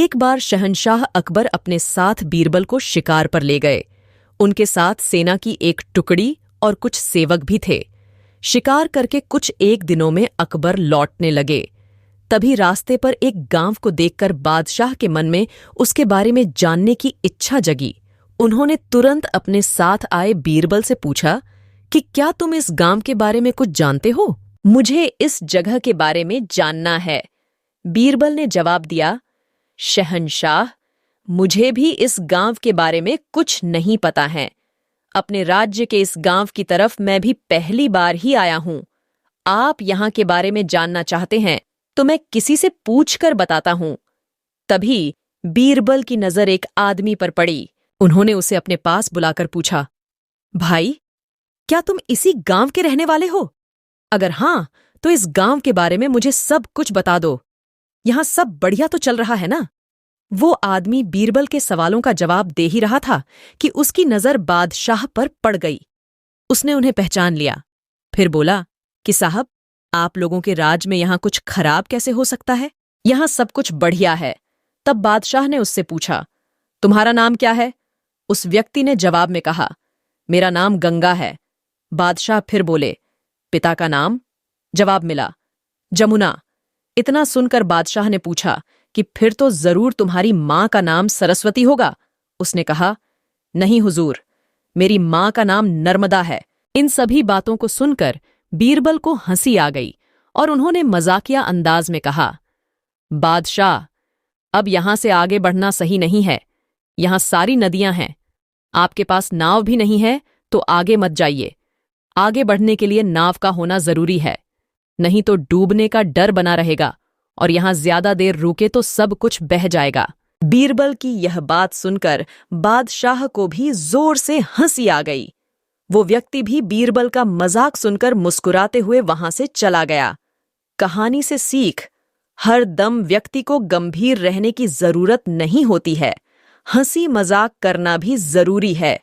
एक बार शहंशाह अकबर अपने साथ बीरबल को शिकार पर ले गए। उनके साथ सेना की एक टुकड़ी और कुछ सेवक भी थे। शिकार करके कुछ एक दिनों में अकबर लौटने लगे। तभी रास्ते पर एक गांव को देखकर बादशाह के मन में उसके बारे में जानने की इच्छा जगी। उन्होंने तुरंत अपने साथ आए बीरबल से पूछा कि क्या तुम इस गांव के बारे में कुछ जानते हो? मुझे इस जगह के बारे में जानना है। बीरबल ने जवाब दिया, शहंशाह, मुझे भी इस गांव के बारे में कुछ नहीं पता है। अपने राज्य के इस गांव की तरफ मैं भी पहली बार ही आया हूं। आप यहां के बारे में जानना चाहते हैं तो मैं किसी से पूछकर बताता हूं। तभी बीरबल की नजर एक आदमी पर पड़ी। उन्होंने उसे अपने पास बुलाकर पूछा, भाई, क्या तुम इसी गांव के रहने वाले हो? अगर हां, तो इस गांव के बारे में मुझे सब कुछ बता दो। यहां सब बढ़िया तो चल रहा है ना? वो आदमी बीरबल के सवालों का जवाब दे ही रहा था कि उसकी नजर बादशाह पर पड़ गई। उसने उन्हें पहचान लिया। फिर बोला कि साहब, आप लोगों के राज में यहां कुछ खराब कैसे हो सकता है? यहां सब कुछ बढ़िया है। तब बादशाह ने उससे पूछा, तुम्हारा नाम क्या है? उस व्यक्ति ने जवाब में कहा, मेरा नाम गंगा है। बादशाह फिर बोले, पिता का नाम? जवाब मिला, जमुना। इतना सुनकर बादशाह ने पूछा कि फिर तो जरूर तुम्हारी मां का नाम सरस्वती होगा। उसने कहा, नहीं हुजूर, मेरी मां का नाम नर्मदा है। इन सभी बातों को सुनकर बीरबल को हंसी आ गई और उन्होंने मजाकिया अंदाज में कहा, बादशाह, अब यहां से आगे बढ़ना सही नहीं है। यहां सारी नदियां हैं। आपके पास नाव भी नहीं है तो आगे मत जाइए। आगे बढ़ने के लिए नाव का होना जरूरी है, नहीं तो डूबने का डर बना रहेगा और यहां ज्यादा देर रुके तो सब कुछ बह जाएगा। बीरबल की यह बात सुनकर बादशाह को भी जोर से हंसी आ गई। वो व्यक्ति भी बीरबल का मजाक सुनकर मुस्कुराते हुए वहां से चला गया। कहानी से सीख, हर दम व्यक्ति को गंभीर रहने की जरूरत नहीं होती है। हंसी मजाक करना भी जरूरी है।